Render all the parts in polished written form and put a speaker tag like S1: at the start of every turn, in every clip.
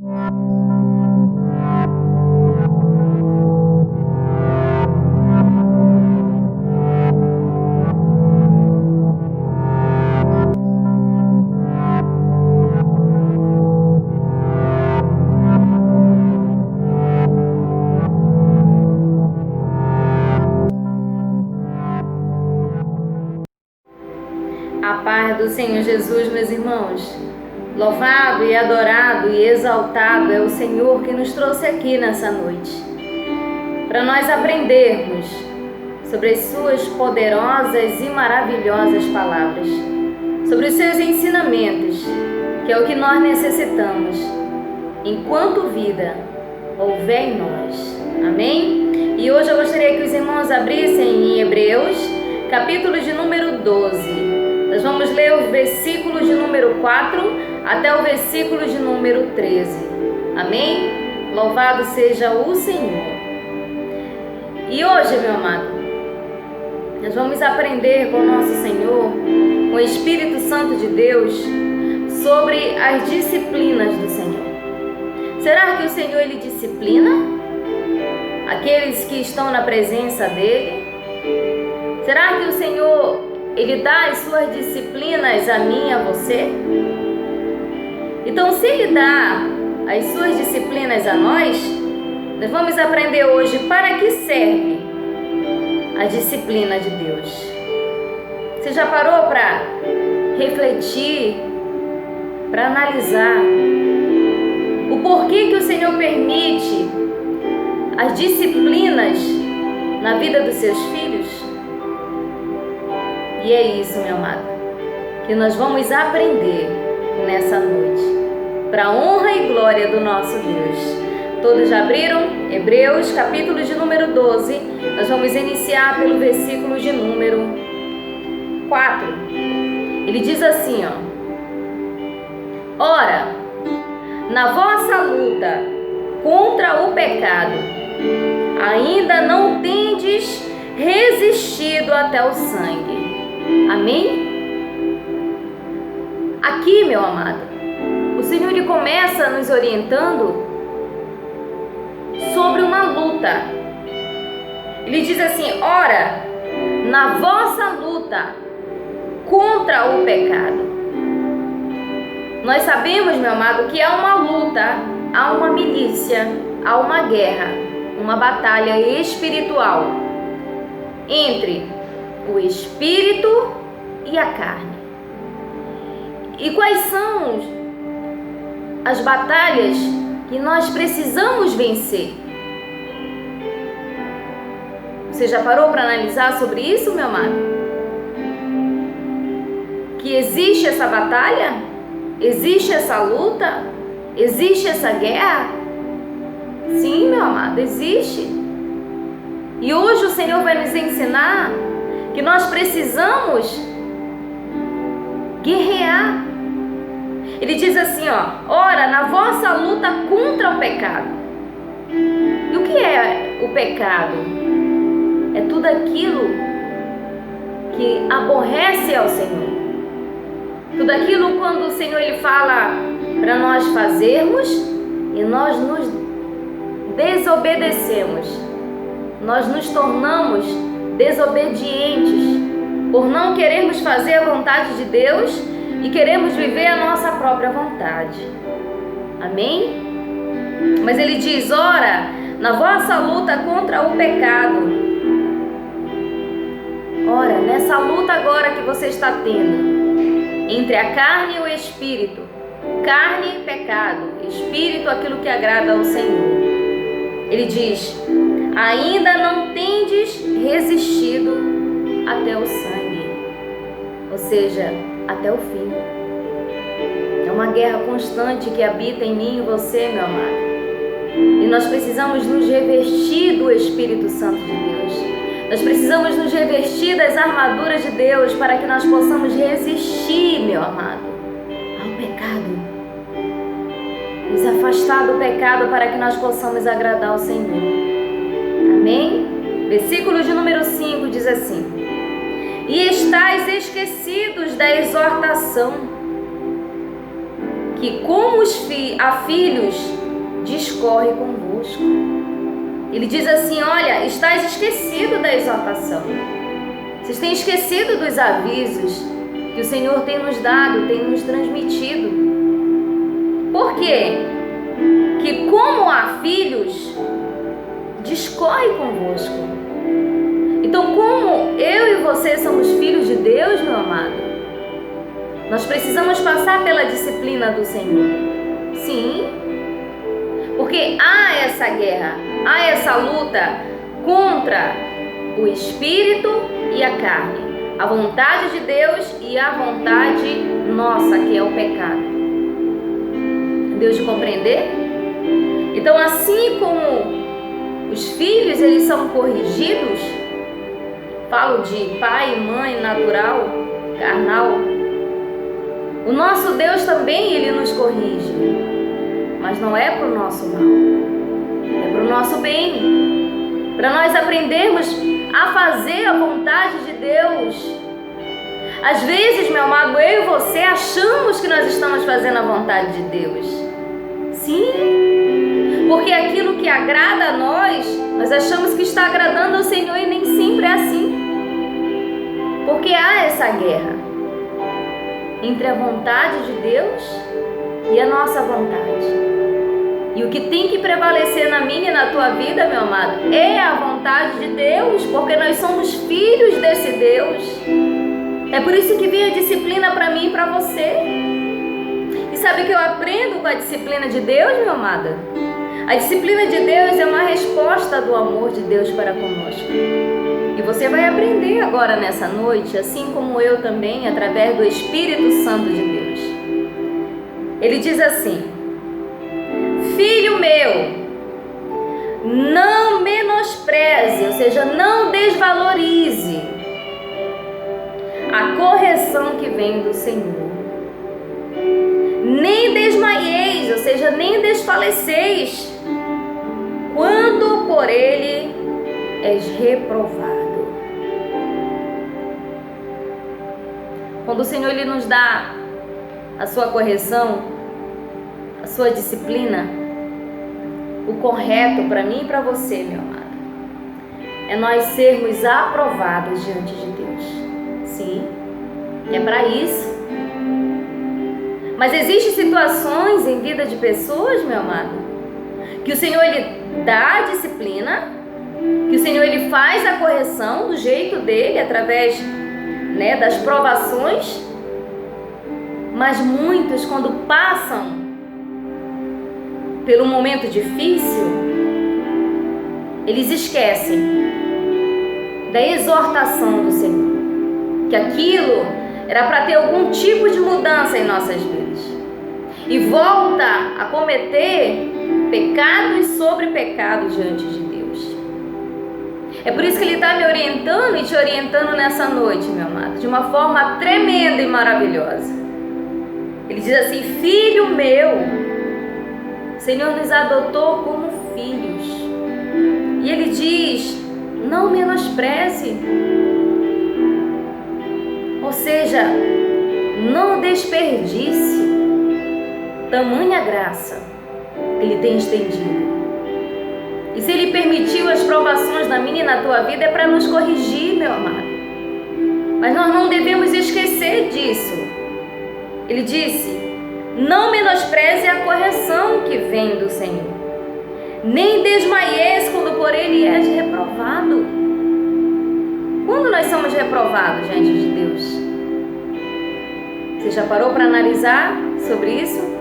S1: A paz do Senhor Jesus, meus irmãos. Louvado e adorado e exaltado é o Senhor que nos trouxe aqui nessa noite, para nós aprendermos sobre as suas poderosas e maravilhosas palavras, sobre os seus ensinamentos, que é o que nós necessitamos, enquanto vida houver em nós. Amém? E hoje eu gostaria que os irmãos abrissem em Hebreus, capítulo de número 12. Nós vamos ler os versículos de número 4 até o versículo de número 13. Amém? Louvado seja o Senhor. E hoje, meu amado, nós vamos aprender com o nosso Senhor, com o Espírito Santo de Deus, sobre as disciplinas do Senhor. Será que o Senhor, Ele disciplina aqueles que estão na presença dEle? Será que o Senhor, Ele dá as suas disciplinas a mim e a você? Então, se Ele dá as suas disciplinas a nós vamos aprender hoje para que serve a disciplina de Deus. Você já parou para refletir, para analisar o porquê que o Senhor permite as disciplinas na vida dos seus filhos? E é isso, meu amado, que nós vamos aprender nessa noite, para a honra e glória do nosso Deus. Todos já abriram? Hebreus, capítulo de número 12. Nós vamos iniciar pelo versículo de número 4. Ele diz assim, Ora, na vossa luta contra o pecado, ainda não tendes resistido até o sangue. Amém? Aqui, meu amado, o Senhor ele começa nos orientando sobre uma luta. Ele diz assim, ora, na vossa luta contra o pecado. Nós sabemos, meu amado, que há uma luta, há uma milícia, há uma guerra, uma batalha espiritual entre o espírito e a carne. E quais são as batalhas que nós precisamos vencer? Você já parou para analisar sobre isso, meu amado? Que existe essa batalha? Existe essa luta? Existe essa guerra? Sim, meu amado, existe. E hoje o Senhor vai nos ensinar que nós precisamos guerrear. Ele diz assim, ora, na vossa luta contra o pecado. E o que é o pecado? É tudo aquilo que aborrece ao Senhor. Tudo aquilo quando o Senhor ele fala para nós fazermos e nós nos desobedecemos. Nós nos tornamos desobedientes por não querermos fazer a vontade de Deus e queremos viver a nossa própria vontade. Amém? Mas ele diz, ora, na vossa luta contra o pecado. Ora, nessa luta agora que você está tendo entre a carne e o espírito, carne e pecado, espírito aquilo que agrada ao Senhor. Ele diz, ainda não tendes resistido até o sangue, ou seja, até o fim. É uma guerra constante que habita em mim e você, meu amado. E nós precisamos nos revestir do Espírito Santo de Deus. Nós precisamos nos revestir das armaduras de Deus para que nós possamos resistir, meu amado, ao pecado. Nos afastar do pecado para que nós possamos agradar ao Senhor. Amém? Versículo de número 5 diz assim: E estáis esquecidos da exortação que como há filhos, discorre convosco. Ele diz assim: olha, estáis esquecido da exortação. Vocês têm esquecido dos avisos que o Senhor tem nos dado, tem nos transmitido. Por quê? Que como há filhos, discorre convosco. Então, como eu e você somos filhos de Deus, meu amado, nós precisamos passar pela disciplina do Senhor. Sim, porque há essa guerra, há essa luta contra o espírito e a carne, a vontade de Deus e a vontade nossa, que é o pecado. Deus de compreender? Então, assim como os filhos, eles são corrigidos, falo de pai e mãe natural, carnal, o nosso Deus também, ele nos corrige, mas não é para o nosso mal, é para o nosso bem, para nós aprendermos a fazer a vontade de Deus. Às vezes, meu amado, eu e você achamos que nós estamos fazendo a vontade de Deus. Sim, porque aquilo que agrada a nós achamos que está agradando ao Senhor e nem sempre é assim. Porque há essa guerra entre a vontade de Deus e a nossa vontade. E o que tem que prevalecer na minha e na tua vida, meu amado, é a vontade de Deus, porque nós somos filhos desse Deus. É por isso que vem a disciplina para mim e para você. E sabe o que eu aprendo com a disciplina de Deus, meu amado? A disciplina de Deus é uma resposta do amor de Deus para conosco. E você vai aprender agora nessa noite, assim como eu também, através do Espírito Santo de Deus. Ele diz assim: filho meu, não menospreze, ou seja, não desvalorize a correção que vem do Senhor. Nem desmaieis, ou seja, nem desfaleceis, quando por ele és reprovado. Quando o Senhor ele nos dá a sua correção, a sua disciplina, o correto para mim e para você, meu amado, é nós sermos aprovados diante de Deus. Sim, é para isso. Mas existem situações em vida de pessoas, meu amado, que o Senhor ele dá a disciplina, que o Senhor ele faz a correção do jeito dele, através, das provações, mas muitos, quando passam pelo momento difícil, eles esquecem da exortação do Senhor, que aquilo era para ter algum tipo de mudança em nossas vidas, e volta a cometer pecados sobre pecados diante de Deus. É por isso que Ele está me orientando e te orientando nessa noite, meu amado, de uma forma tremenda e maravilhosa. Ele diz assim: filho meu, o Senhor nos adotou como filhos. E Ele diz: não menospreze. Ou seja, não desperdice tamanha graça que Ele tem estendido. E se Ele permitiu as provações na minha e na tua vida, é para nos corrigir, meu amado. Mas nós não devemos esquecer disso. Ele disse: não menospreze a correção que vem do Senhor, nem desmaies quando por Ele és reprovado. Quando nós somos reprovados diante de Deus? Você já parou para analisar sobre isso?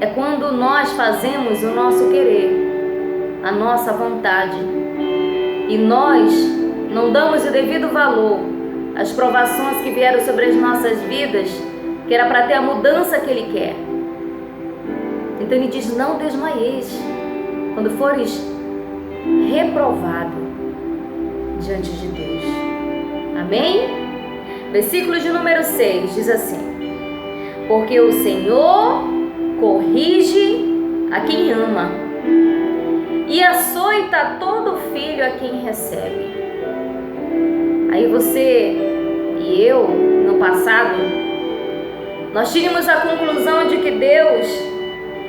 S1: É quando nós fazemos o nosso querer, a nossa vontade, e nós não damos o devido valor às provações que vieram sobre as nossas vidas, que era para ter a mudança que Ele quer. Então Ele diz: não desmaieis quando fores reprovado diante de Deus. Amém? Versículo de número 6 diz assim: porque o Senhor corrige a quem ama e açoita todo filho a quem recebe. Aí você e eu, no passado, nós tínhamos a conclusão de que Deus,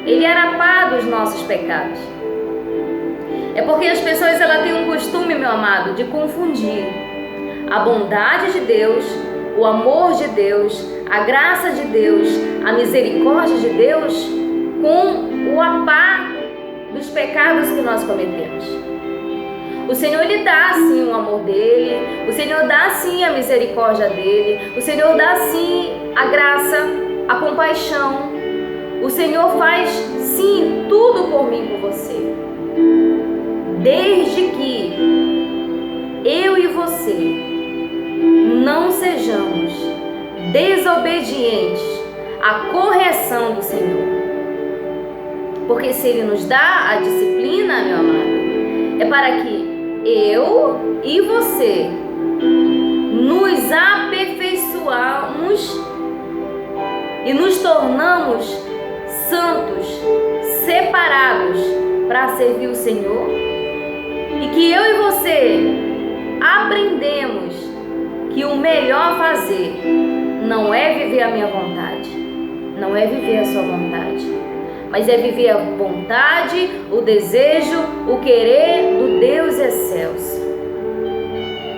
S1: Ele era pá dos nossos pecados. É porque as pessoas têm um costume, meu amado, de confundir a bondade de Deus, o amor de Deus, a graça de Deus, a misericórdia de Deus com o apá dos pecados que nós cometemos. O Senhor, Ele dá sim o amor dEle, o Senhor dá sim a misericórdia dEle, o Senhor dá sim a graça, a compaixão. O Senhor faz sim tudo por mim e por você. Desde que eu e você não sejamos desobedientes à correção do Senhor. Porque se Ele nos dá a disciplina, meu amado, é para que eu e você nos aperfeiçoamos e nos tornamos santos, separados para servir o Senhor, e que eu e você aprendemos que o melhor fazer não é viver a minha vontade, não é viver a sua vontade, mas é viver a vontade, o desejo, o querer do Deus excelso.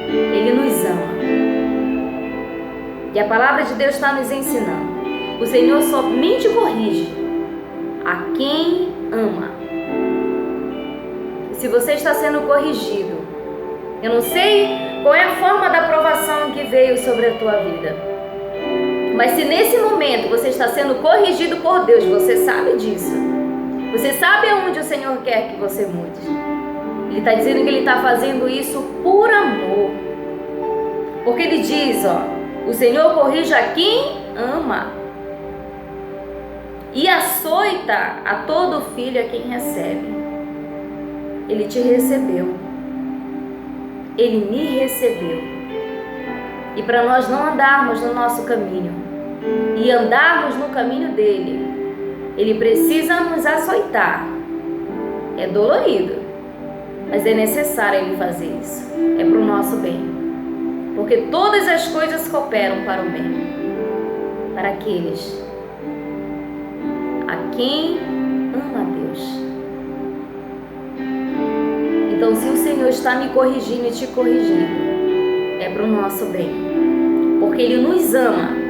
S1: Ele nos ama. E a palavra de Deus está nos ensinando. O Senhor somente corrige a quem ama. Se você está sendo corrigido, eu não sei qual é a forma da provação que veio sobre a tua vida, mas se nesse momento você está sendo corrigido por Deus, você sabe disso. Você sabe aonde o Senhor quer que você mude. Ele está dizendo que Ele está fazendo isso por amor. Porque Ele diz, o Senhor corrige a quem ama e açoita a todo filho a quem recebe. Ele te recebeu. Ele me recebeu. E para nós não andarmos no nosso caminho e andarmos no caminho dele, Ele precisa nos açoitar. É dolorido, mas é necessário Ele fazer isso. É para o nosso bem. Porque todas as coisas cooperam para o bem, para aqueles a quem ama a Deus. Então, se o Senhor está me corrigindo e te corrigindo, é para o nosso bem, porque Ele nos ama.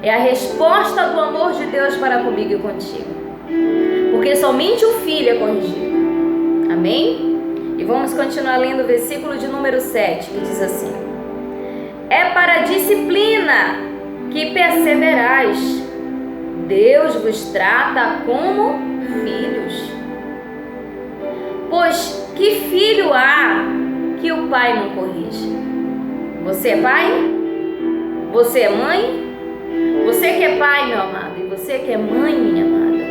S1: É a resposta do amor de Deus para comigo e contigo, porque somente o Filho é corrigido. Amém? E vamos continuar lendo o versículo de número 7, que diz assim: é para a disciplina que perseverais. Deus vos trata como filhos. Pois que filho há que o pai não corrige? Você é pai? Você é mãe? Você que é pai, meu amado, e você que é mãe, minha amada,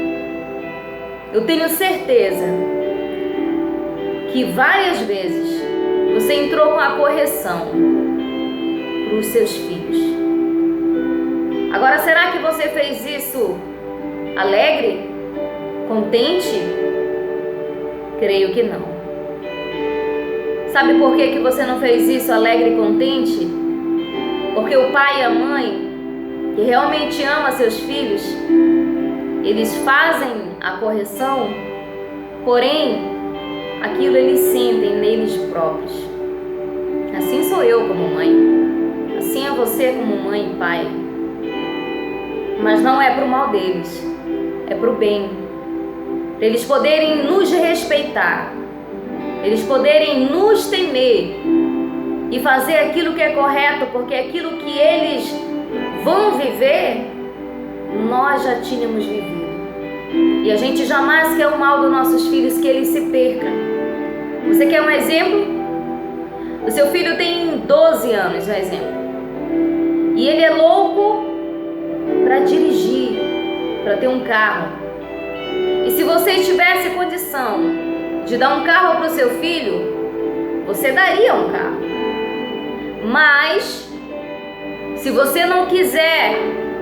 S1: eu tenho certeza que várias vezes você entrou com a correção para os seus filhos. Agora, será que você fez isso alegre? Contente? Creio que não. Sabe por que você não fez isso alegre e contente? Porque o pai e a mãe, que realmente ama seus filhos, eles fazem a correção, porém, aquilo eles sentem neles próprios. Assim sou eu como mãe, assim é você como mãe e pai. Mas não é para o mal deles, é para o bem, para eles poderem nos respeitar, eles poderem nos temer e fazer aquilo que é correto, porque aquilo que eles vão viver, nós já tínhamos vivido. E a gente jamais quer o mal dos nossos filhos, que eles se percam. Você quer um exemplo? O seu filho tem 12 anos, um exemplo, e ele é louco para dirigir, para ter um carro. E se você tivesse condição de dar um carro para o seu filho, você daria um carro. Mas se você não quiser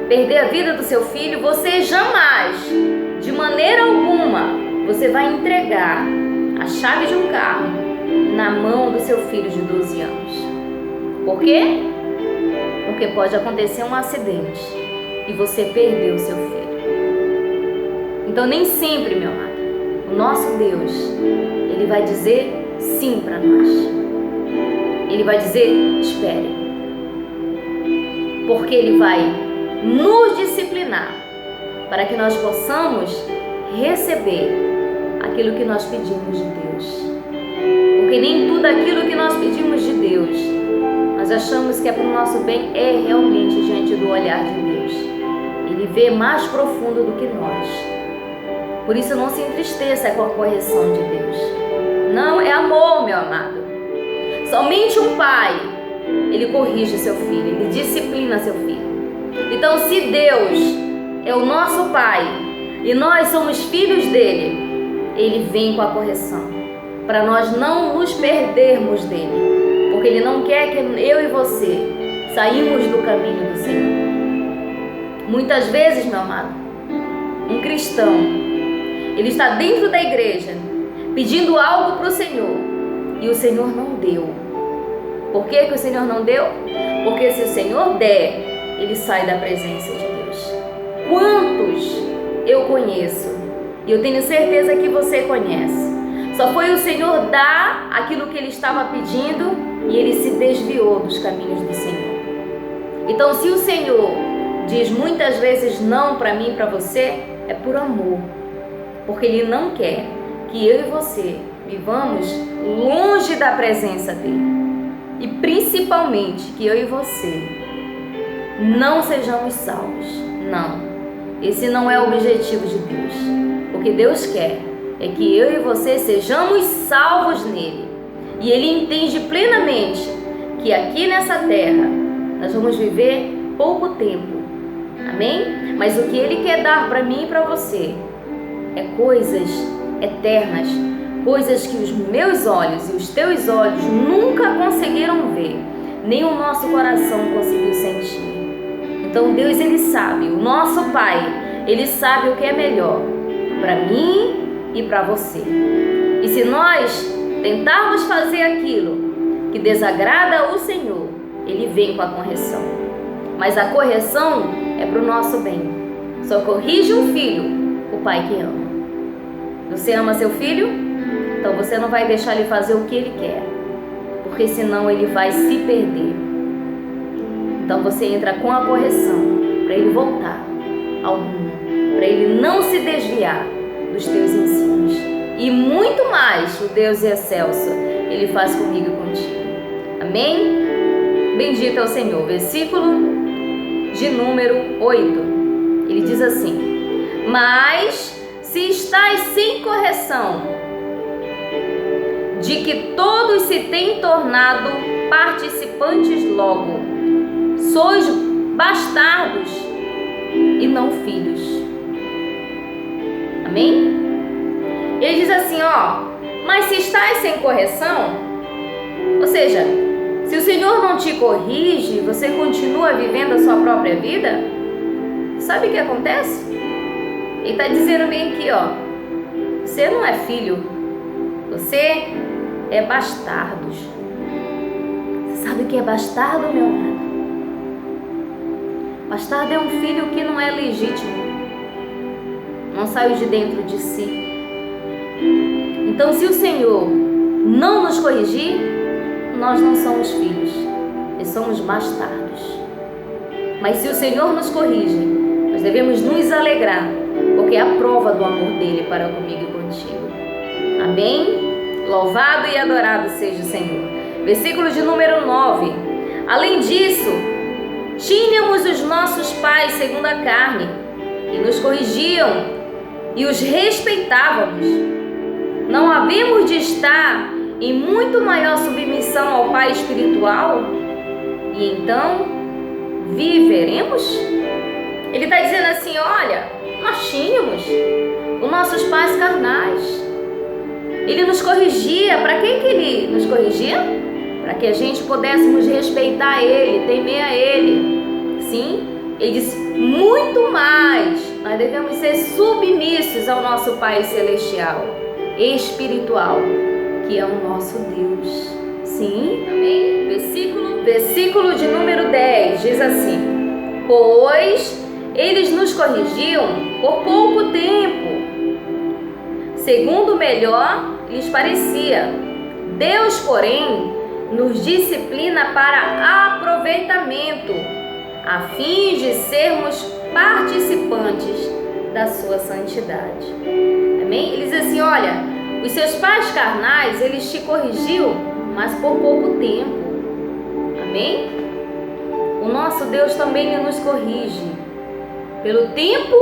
S1: perder a vida do seu filho, você jamais, de maneira alguma, você vai entregar a chave de um carro na mão do seu filho de 12 anos. Por quê? Porque pode acontecer um acidente e você perdeu seu filho. Então nem sempre, meu amado, o nosso Deus, Ele vai dizer sim para nós. Ele vai dizer, espere. Porque Ele vai nos disciplinar para que nós possamos receber aquilo que nós pedimos de Deus. Porque nem tudo aquilo que nós pedimos de Deus, nós achamos que é para o nosso bem, é realmente diante do olhar de Deus. Ele vê mais profundo do que nós. Por isso não se entristeça com a correção de Deus. Não, é amor, meu amado. Somente um pai, ele corrige seu filho, ele disciplina seu filho. Então, se Deus é o nosso pai e nós somos filhos dele, ele vem com a correção, para nós não nos perdermos dele, porque ele não quer que eu e você saímos do caminho do Senhor. Muitas vezes, meu amado, um cristão, ele está dentro da igreja pedindo algo para o Senhor e o Senhor não deu. Por que que o Senhor não deu? Porque se o Senhor der, ele sai da presença de Deus. Quantos eu conheço, e eu tenho certeza que você conhece, só foi o Senhor dar aquilo que ele estava pedindo e ele se desviou dos caminhos do Senhor. Então, se o Senhor diz muitas vezes não para mim e para você, é por amor, porque Ele não quer que eu e você vivamos longe da presença dEle, e principalmente que eu e você não sejamos salvos. Não, esse não é o objetivo de Deus. O que Deus quer é que eu e você sejamos salvos nele, e Ele entende plenamente que aqui nessa terra nós vamos viver pouco tempo, amém? Mas o que Ele quer dar para mim e para você é coisas eternas, coisas que os meus olhos e os teus olhos nunca conseguiram ver, nem o nosso coração conseguiu sentir. Então Deus, Ele sabe, o nosso Pai, Ele sabe o que é melhor para mim e para você. E se nós tentarmos fazer aquilo que desagrada ao Senhor, Ele vem com a correção. Mas a correção é para o nosso bem. Só corrige um filho o pai que ama. Você ama seu filho? Então você não vai deixar ele fazer o que ele quer, porque senão ele vai se perder. Então você entra com a correção para ele voltar ao rumo, para ele não se desviar dos teus ensinos. E muito mais o Deus excelso Ele faz comigo e contigo. Amém? Bendito é o Senhor. Versículo de número 8. Ele diz assim: mas se estáis sem correção, de que todos se têm tornado participantes logo, sois bastardos e não filhos. Amém? Ele diz assim, mas se estáis sem correção, ou seja, se o Senhor não te corrige, você continua vivendo a sua própria vida, sabe o que acontece? Ele está dizendo bem aqui, você não é filho, você é bastardo. Você sabe o que é bastardo, meu amado? Bastardo é um filho que não é legítimo, não saiu de dentro de si. Então, se o Senhor não nos corrigir, nós não somos filhos, nós somos bastardos. Mas se o Senhor nos corrige, nós devemos nos alegrar, porque é a prova do amor dele para comigo e contigo. Amém? Louvado e adorado seja o Senhor. Versículo de número 9. Além disso, tínhamos os nossos pais segundo a carne, que nos corrigiam e os respeitávamos. Não havemos de estar em muito maior submissão ao Pai espiritual? E então viveremos? Ele está dizendo assim, olha, nós tínhamos os nossos pais carnais. Ele nos corrigia. Para que ele nos corrigia? Para que a gente pudéssemos respeitar Ele, temer a Ele. Sim, Ele diz, muito mais, nós devemos ser submissos ao nosso Pai Celestial, espiritual, que é o nosso Deus. Sim, amém? Versículo de número 10 diz assim: pois eles nos corrigiam por pouco tempo, segundo melhor lhes parecia. Deus, porém, nos disciplina para aproveitamento, a fim de sermos participantes da sua santidade. Amém? Ele diz assim, olha, os seus pais carnais, eles te corrigiam, mas por pouco tempo. Amém? O nosso Deus também nos corrige pelo tempo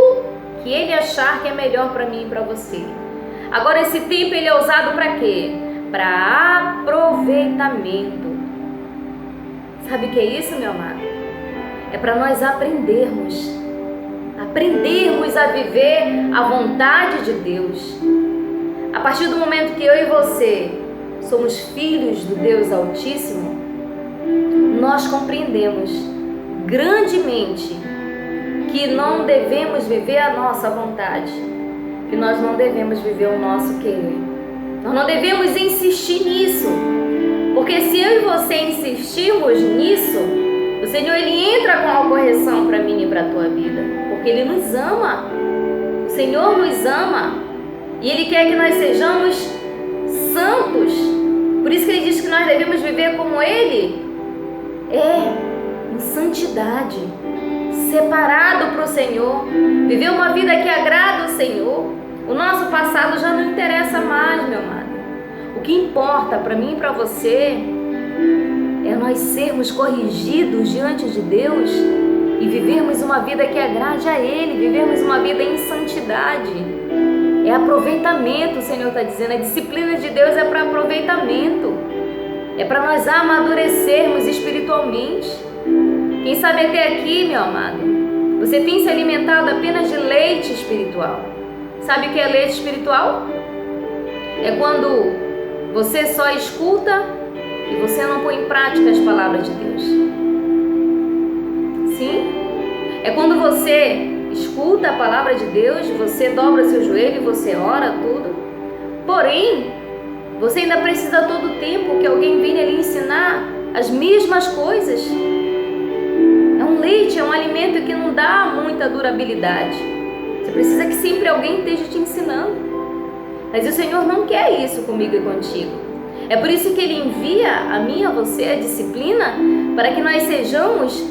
S1: que Ele achar que é melhor para mim e para você. Agora, esse tempo ele é usado para quê? Para aproveitamento. Sabe o que é isso, meu amado? É para nós aprendermos a viver a vontade de Deus. A partir do momento que eu e você somos filhos do Deus Altíssimo, nós compreendemos grandemente que não devemos viver a nossa vontade, que nós não devemos viver o nosso querer. Nós não devemos insistir nisso, porque se eu e você insistirmos nisso, o Senhor ele entra com a correção para mim e para a tua vida, porque Ele nos ama. O Senhor nos ama e Ele quer que nós sejamos santos. Por isso que Ele diz que nós devemos viver como Ele é, em santidade, separado para o Senhor, viver uma vida que agrada o Senhor. O nosso passado já não interessa mais, meu amado. O que importa para mim e para você é nós sermos corrigidos diante de Deus e vivermos uma vida que agrade a Ele, vivermos uma vida em santidade. É aproveitamento, o Senhor está dizendo. A disciplina de Deus é para aproveitamento, é para nós amadurecermos espiritualmente. Quem sabe até aqui, meu amado, você tem se alimentado apenas de leite espiritual. Sabe o que é leite espiritual? É quando você só escuta e você não põe em prática as palavras de Deus. Sim? É quando você escuta a palavra de Deus, você dobra seu joelho, você ora tudo. Porém, você ainda precisa todo o tempo que alguém venha lhe ensinar as mesmas coisas. É um leite, é um alimento que não dá muita durabilidade. Você precisa que sempre alguém esteja te ensinando. Mas o Senhor não quer isso comigo e contigo. É por isso que Ele envia a mim e a você a disciplina, para que nós sejamos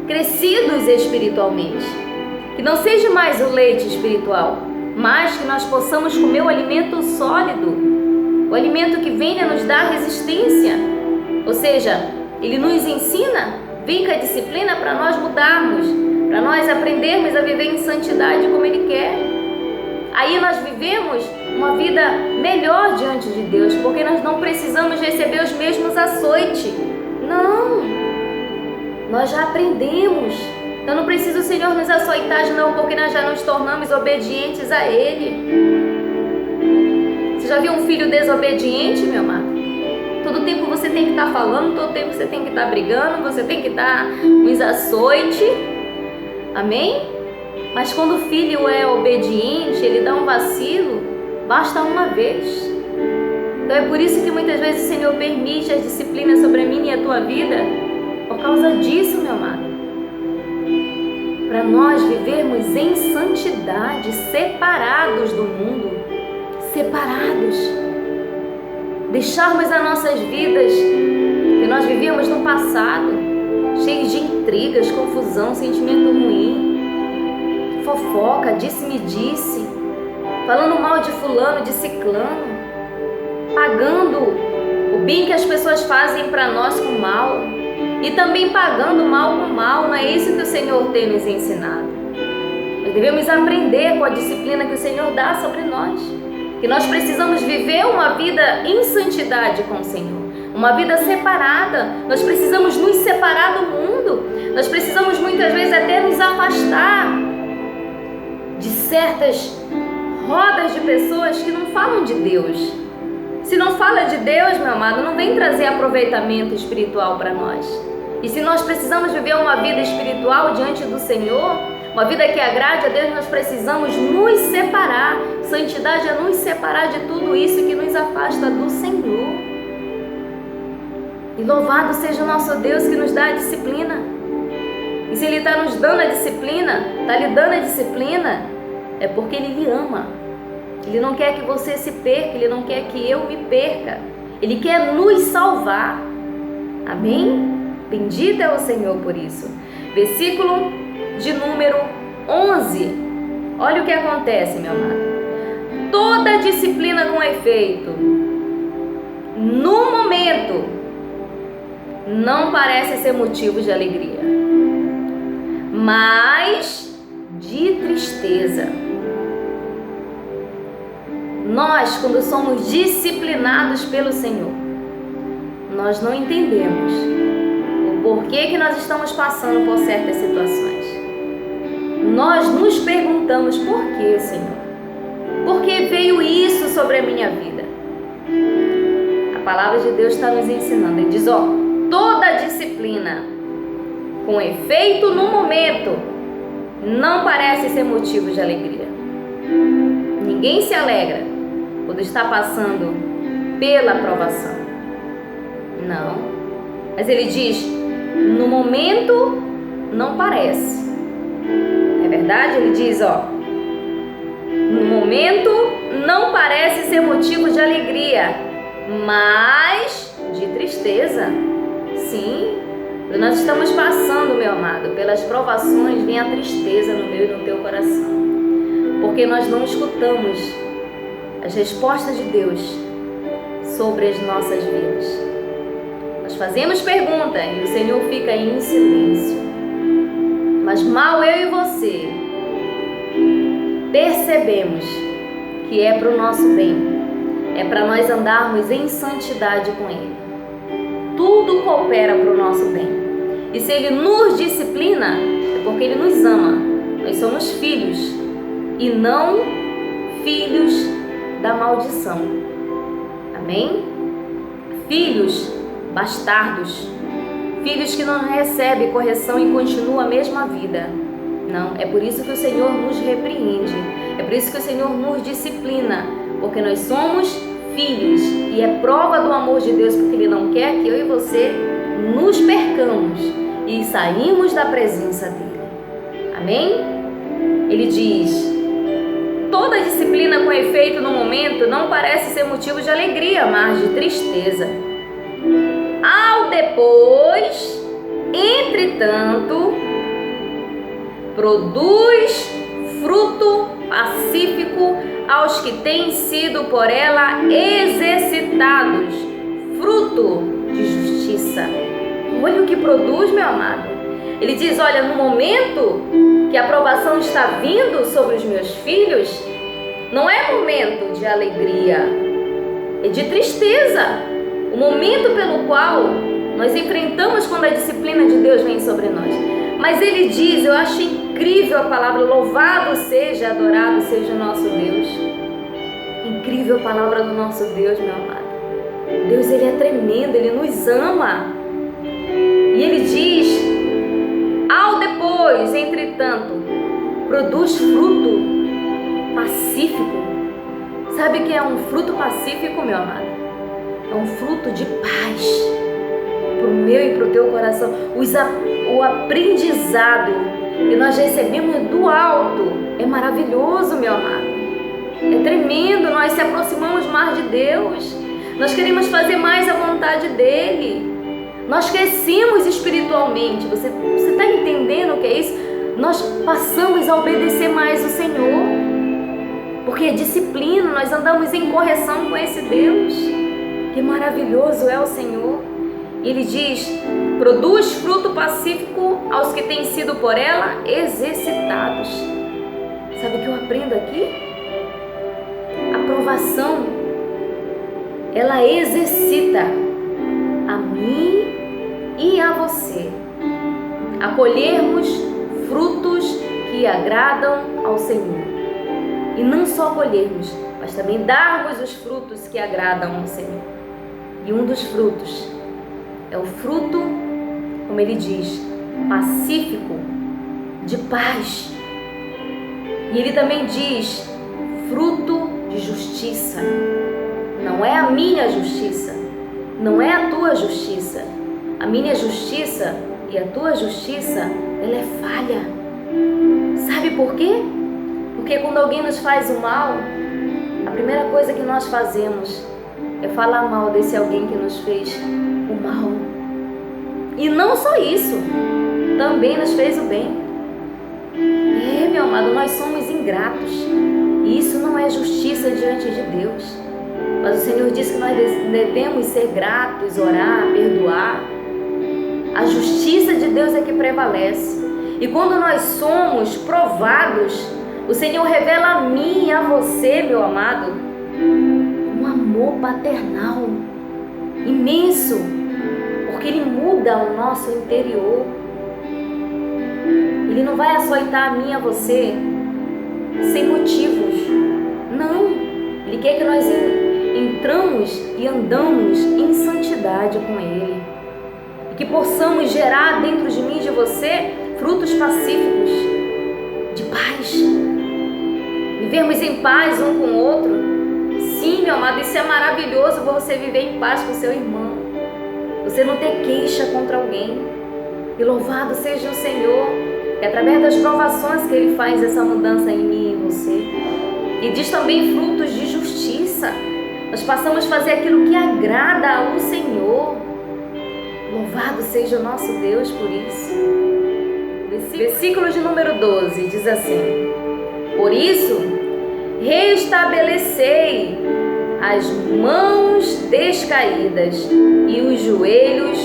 S1: crescidos espiritualmente. Que não seja mais o leite espiritual, mas que nós possamos comer o alimento sólido, o alimento que venha nos dar resistência. Ou seja, Ele nos ensina, vem com a disciplina para nós mudarmos, para nós aprendermos a viver em santidade como Ele quer. Aí nós vivemos uma vida melhor diante de Deus, porque nós não precisamos receber os mesmos açoites. Não, nós já aprendemos. Então não precisa o Senhor nos açoitar de novo, porque nós já nos tornamos obedientes a Ele. Você já viu um filho desobediente, meu amado? Todo tempo você tem que estar falando, todo tempo você tem que estar brigando, você tem que estar nos açoites. Amém? Mas quando o filho é obediente, ele dá um vacilo, basta uma vez. Então é por isso que muitas vezes o Senhor permite as disciplinas sobre a minha e a tua vida, por causa disso, meu amado. Para nós vivermos em santidade, separados do mundo, separados. Deixarmos as nossas vidas que nós vivíamos no passado, cheios de intrigas, confusão, sentimento ruim, fofoca, disse-me-disse, falando mal de fulano, de ciclano, pagando o bem que as pessoas fazem para nós com mal e também pagando mal com mal. Não é isso que o Senhor tem nos ensinado. Nós devemos aprender com a disciplina que o Senhor dá sobre nós, que nós precisamos viver uma vida em santidade com o Senhor, uma vida separada. Nós precisamos nos separar do mundo, nós precisamos muitas vezes até nos afastar de certas rodas de pessoas que não falam de Deus. Se não fala de Deus, meu amado, não vem trazer aproveitamento espiritual para nós. E se nós precisamos viver uma vida espiritual diante do Senhor, uma vida que agrade a Deus, nós precisamos nos separar. Santidade é nos separar de tudo isso que nos afasta do Senhor. E louvado seja o nosso Deus que nos dá a disciplina. E se Ele está nos dando a disciplina, está lhe dando a disciplina, é porque Ele lhe ama. Ele não quer que você se perca, Ele não quer que eu me perca. Ele quer nos salvar. Amém? Bendito é o Senhor por isso. Versículo de número 11. Olha o que acontece, meu amado. Toda disciplina com efeito, no momento, não parece ser motivo de alegria, mas de tristeza. Nós, quando somos disciplinados pelo Senhor, nós não entendemos o porquê que nós estamos passando por certas situações. Nós nos perguntamos: por que, Senhor? Por que veio isso sobre a minha vida? A palavra de Deus está nos ensinando. Ele diz: toda disciplina com efeito no momento não parece ser motivo de alegria. Ninguém se alegra quando está passando pela provação. Não. Mas ele diz: no momento não parece. É verdade? Ele diz, no momento não parece ser motivo de alegria, mas de tristeza. Sim, quando nós estamos passando, meu amado, pelas provações, vem a tristeza no meu e no teu coração, porque nós não escutamos as respostas de Deus sobre as nossas vidas. Nós fazemos pergunta e o Senhor fica em silêncio. Mas mal eu e você percebemos que é para o nosso bem, é para nós andarmos em santidade com Ele. Tudo coopera para o nosso bem. E se Ele nos disciplina, é porque Ele nos ama. Nós somos filhos e não filhos da maldição. Amém? Filhos bastardos. Filhos que não recebem correção e continuam a mesma vida. Não, é por isso que o Senhor nos repreende. É por isso que o Senhor nos disciplina. Porque nós somos filhos. E é prova do amor de Deus, porque Ele não quer que eu e você nos percamos e saímos da presença dEle. Amém? Ele diz: toda disciplina com efeito no momento não parece ser motivo de alegria, mas de tristeza. Ao depois, entretanto, produz fruto pacífico aos que têm sido por ela exercitados, fruto de justiça. Olha o que produz, meu amado. Ele diz: olha, no momento que a provação está vindo sobre os meus filhos, não é momento de alegria, é de tristeza. O momento pelo qual nós enfrentamos quando a disciplina de Deus vem sobre nós. Mas ele diz, eu acho incrível a palavra: louvado seja, adorado seja o nosso Deus. Incrível a palavra do nosso Deus, meu amado. Deus, Ele é tremendo, Ele nos ama. E Ele diz: ao depois, entretanto, produz fruto pacífico. Sabe o que é um fruto pacífico, meu amado? É um fruto de paz para o meu e para o teu coração. O aprendizado que nós recebemos do alto é maravilhoso, meu amado. É tremendo. Nós se aproximamos mais de Deus. Nós queremos fazer mais a vontade dEle. Nós crescemos espiritualmente. Você está entendendo o que é isso? Nós passamos a obedecer mais o Senhor. Porque é disciplina. Nós andamos em correção com esse Deus. Que maravilhoso é o Senhor. Ele diz: produz fruto pacífico aos que têm sido por ela exercitados. Sabe o que eu aprendo aqui? A provação, ela exercita a mim e a você a colhermos frutos que agradam ao Senhor. E não só colhermos, mas também darmos os frutos que agradam ao Senhor. E um dos frutos é o fruto, como ele diz, pacífico, de paz. E ele também diz, fruto de justiça. Não é a minha justiça, não é a tua justiça. A minha justiça e a tua justiça, ela é falha. Sabe por quê? Porque quando alguém nos faz o mal, a primeira coisa que nós fazemos é falar mal desse alguém que nos fez o mal. E não só isso, também nos fez o bem. Meu amado, nós somos ingratos. E isso não é justiça diante de Deus. Mas o Senhor diz que nós devemos ser gratos, orar, perdoar. A justiça de Deus é que prevalece. E quando nós somos provados, o Senhor revela a mim e a você, meu amado, um amor paternal imenso, porque Ele muda o nosso interior. Ele não vai açoitar a mim e a você sem motivos. Não. Ele quer que nós entramos e andamos em santidade com Ele. E que possamos gerar dentro de mim e de você frutos pacíficos, de paz. Vivermos em paz um com o outro. Sim, meu amado, isso é maravilhoso, você viver em paz com seu irmão. Você não ter queixa contra alguém. E louvado seja o Senhor, que através das provações que Ele faz essa mudança em mim e em você. E diz também frutos de justiça. Nós passamos a fazer aquilo que agrada ao Senhor. Louvado seja o nosso Deus por isso. Versículo de número 12 diz assim: por isso, reestabelecei as mãos descaídas e os joelhos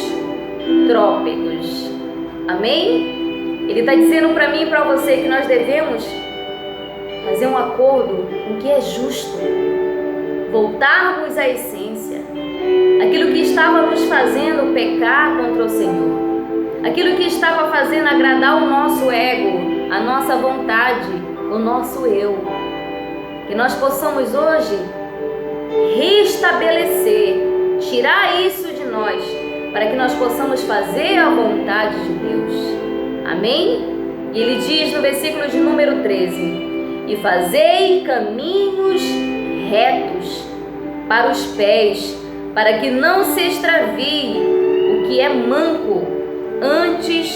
S1: trópegos. Amém? Ele está dizendo para mim e para você que nós devemos fazer um acordo com o que é justo, voltarmos à essência, aquilo que estava nos fazendo pecar contra o Senhor, aquilo que estava fazendo agradar o nosso ego, a nossa vontade, o nosso eu. Que nós possamos hoje restabelecer, tirar isso de nós, para que nós possamos fazer a vontade de Deus. Amém? E ele diz no versículo de número 13: e fazei caminhos retos para os pés, para que não se extravie o que é manco, antes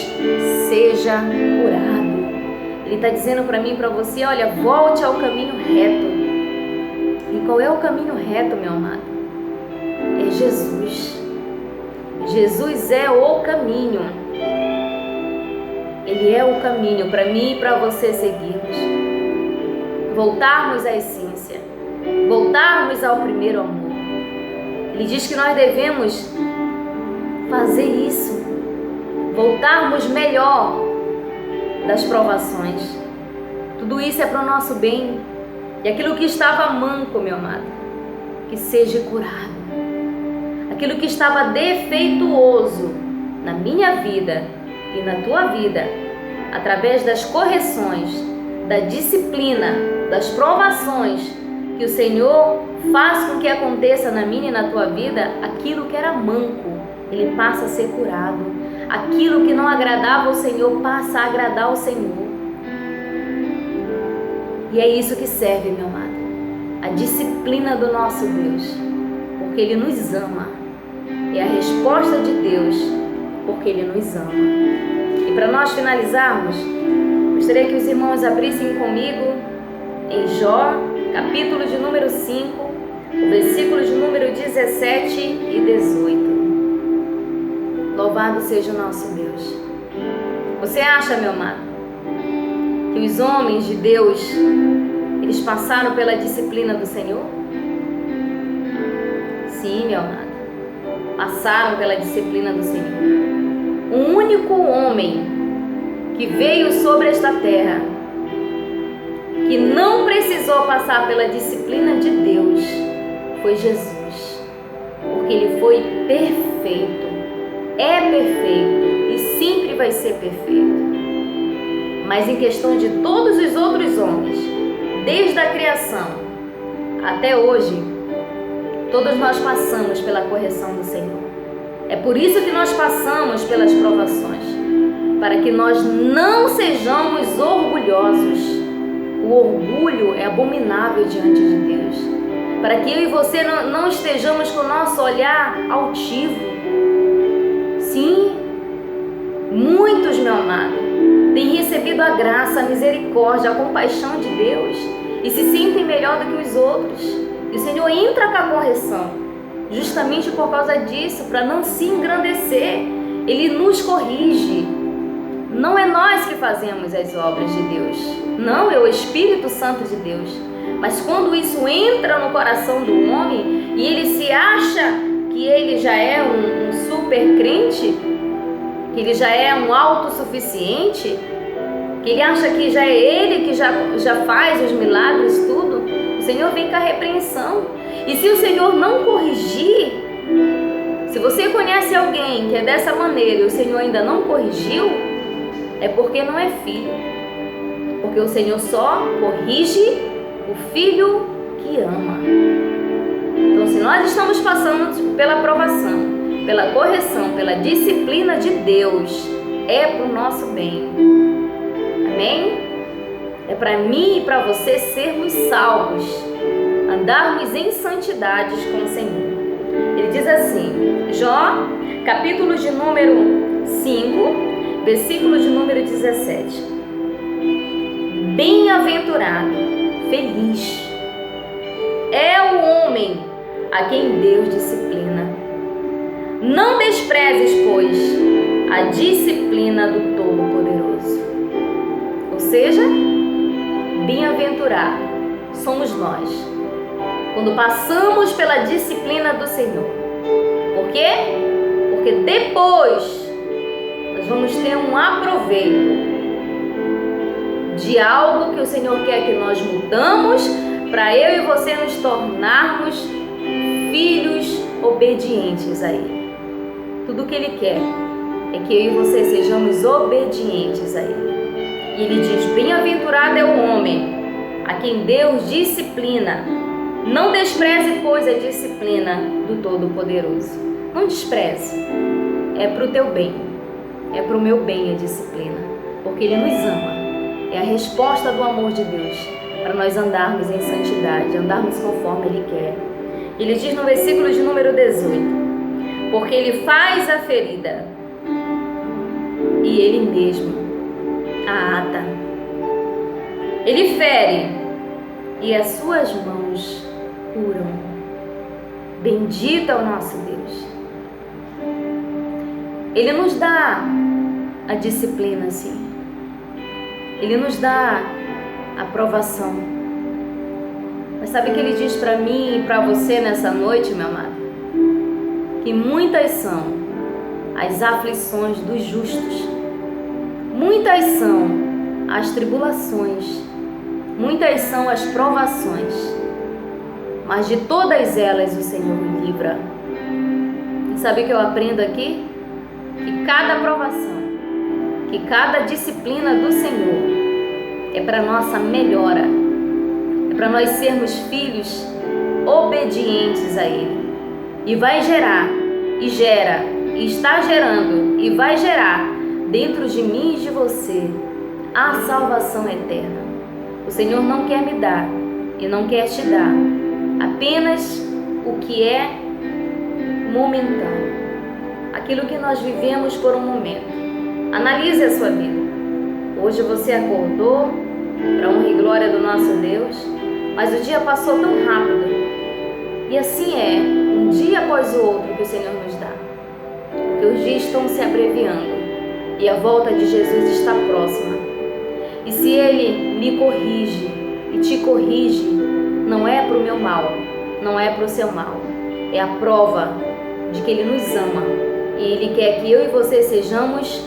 S1: seja curado. Ele está dizendo para mim e para você: olha, volte ao caminho reto. E qual é o caminho reto, meu amado? É Jesus. Jesus é o caminho. Ele é o caminho para mim e para você seguirmos. Voltarmos à essência, voltarmos ao primeiro amor. Ele diz que nós devemos fazer isso, voltarmos melhor das provações. Tudo isso é para o nosso bem. E aquilo que estava manco, meu amado, que seja curado. Aquilo que estava defeituoso na minha vida e na tua vida, através das correções, da disciplina, das provações que o Senhor faz com que aconteça na minha e na tua vida, aquilo que era manco, ele passa a ser curado. Aquilo que não agradava ao Senhor passa a agradar ao Senhor. E é isso que serve, meu amado, a disciplina do nosso Deus, porque Ele nos ama. É a resposta de Deus, porque Ele nos ama. E para nós finalizarmos, gostaria que os irmãos abrissem comigo em Jó, capítulo de número 5, o versículo de número 17 e 18. Louvado seja o nosso Deus. Você acha, meu amado, que os homens de Deus, eles passaram pela disciplina do Senhor? Sim, meu amado, passaram pela disciplina do Senhor. O único homem que veio sobre esta terra, que não precisou passar pela disciplina de Deus, foi Jesus, porque Ele foi perfeito, é perfeito e sempre vai ser perfeito. Mas em questão de todos os outros homens, desde a criação até hoje, todos nós passamos pela correção do Senhor. É por isso que nós passamos pelas provações, para que nós não sejamos orgulhosos. O orgulho é abominável diante de Deus. Para que eu e você não estejamos com o nosso olhar altivo. Sim, Muitos, meu amado, têm recebido a graça, a misericórdia, a compaixão de Deus e se sentem melhor do que os outros. E o Senhor entra com a correção, justamente por causa disso, para não se engrandecer. Ele nos corrige. Não é nós que fazemos as obras de Deus, não, é o Espírito Santo de Deus. Mas quando isso entra no coração do homem e ele se acha que ele já é um super crente, que ele já é um autossuficiente, que ele acha que já é ele que já faz os milagres, tudo, o Senhor vem com a repreensão. E se o Senhor não corrigir, se você conhece alguém que é dessa maneira e o Senhor ainda não corrigiu, é porque não é filho. Porque o Senhor só corrige o filho que ama. Então, se nós estamos passando pela provação, pela correção, pela disciplina de Deus, é para o nosso bem. Amém? É para mim e para você sermos salvos, andarmos em santidades com o Senhor. Ele diz assim, Jó, capítulo de número 5, versículo de número 17. Bem-aventurado, feliz é o homem a quem Deus disciplina. Não desprezes, pois, a disciplina do Todo-Poderoso. Ou seja, bem-aventurado somos nós quando passamos pela disciplina do Senhor. Por quê? Porque depois nós vamos ter um aproveito de algo que o Senhor quer que nós mudamos, para eu e você nos tornarmos filhos obedientes a Ele. Tudo que Ele quer é que eu e você sejamos obedientes a Ele. E Ele diz, bem-aventurado é o homem a quem Deus disciplina. Não despreze, pois, a disciplina do Todo-Poderoso. Não despreze. É para o teu bem. É para o meu bem a disciplina. Porque Ele nos ama. É a resposta do amor de Deus para nós andarmos em santidade, andarmos conforme Ele quer. Ele diz no versículo de número 18, porque Ele faz a ferida e Ele mesmo a ata. Ele fere e as suas mãos curam. Bendito é o nosso Deus. Ele nos dá a disciplina, sim. Ele nos dá a provação. Mas sabe o que Ele diz para mim e para você nessa noite, meu amado? Que muitas são as aflições dos justos. Muitas são as tribulações. Muitas são as provações. Mas de todas elas o Senhor me livra. E sabe o que eu aprendo aqui? Que cada provação, que cada disciplina do Senhor é para nossa melhora, é para nós sermos filhos obedientes a Ele. E vai gerar, e gera, e está gerando, e vai gerar dentro de mim e de você a salvação eterna. O Senhor não quer me dar e não quer te dar apenas o que é momentâneo, aquilo que nós vivemos por um momento. Analise a sua vida. Hoje você acordou para honra e glória do nosso Deus, mas o dia passou tão rápido. E assim é, um dia após o outro que o Senhor nos dá. Porque os dias estão se abreviando e a volta de Jesus está próxima. E se Ele me corrige e te corrige, não é para o meu mal, não é para o seu mal. É a prova de que Ele nos ama e Ele quer que eu e você sejamos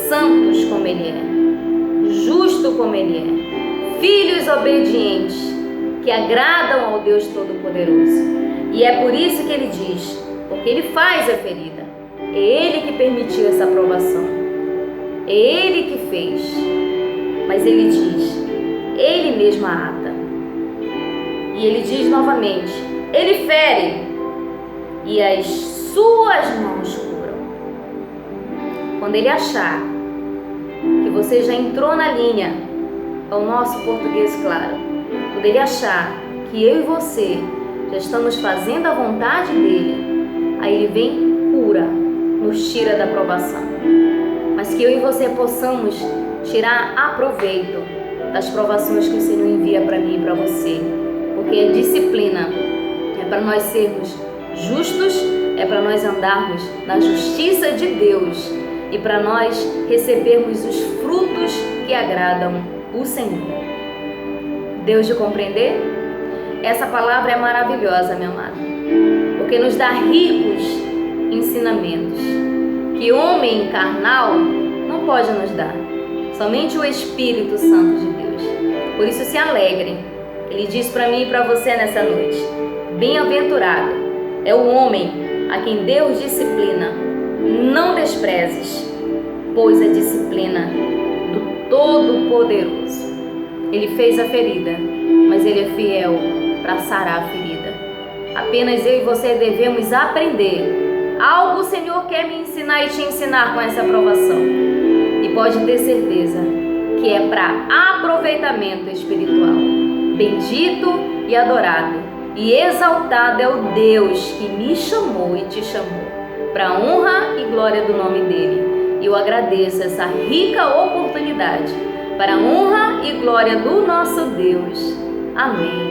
S1: santos como Ele é, justo como Ele é, filhos obedientes que agradam ao Deus Todo-Poderoso. E é por isso que Ele diz, porque Ele faz a ferida, é Ele que permitiu essa provação, é Ele que fez, mas Ele diz, Ele mesmo a ata. E Ele diz novamente, Ele fere e as suas mãos curam. Quando Ele achar que você já entrou na linha, é o nosso português claro, quando Ele achar que eu e você já estamos fazendo a vontade dEle, aí Ele vem, cura, nos tira da provação. mas que eu e você possamos tirar aproveito das provações que o Senhor envia para mim e para você, porque a disciplina é para nós sermos justos, é para nós andarmos na justiça de Deus e para nós recebermos os frutos que agradam o Senhor. Deu de compreender? Essa palavra é maravilhosa, meu amado, porque nos dá ricos ensinamentos que homem carnal não pode nos dar, somente o Espírito Santo de Deus. Por isso se alegrem. Ele diz para mim e para você nessa noite: bem-aventurado é o homem a quem Deus disciplina. Não desprezes, pois a disciplina do Todo-Poderoso. Ele fez a ferida, mas Ele é fiel para sarar a ferida. Apenas eu e você devemos aprender. Algo o Senhor quer me ensinar e te ensinar com essa aprovação. E pode ter certeza que é para aproveitamento espiritual. Bendito e adorado e exaltado é o Deus que me chamou e te chamou, para a honra e glória do nome dEle. E eu agradeço essa rica oportunidade, para a honra e glória do nosso Deus. Amém.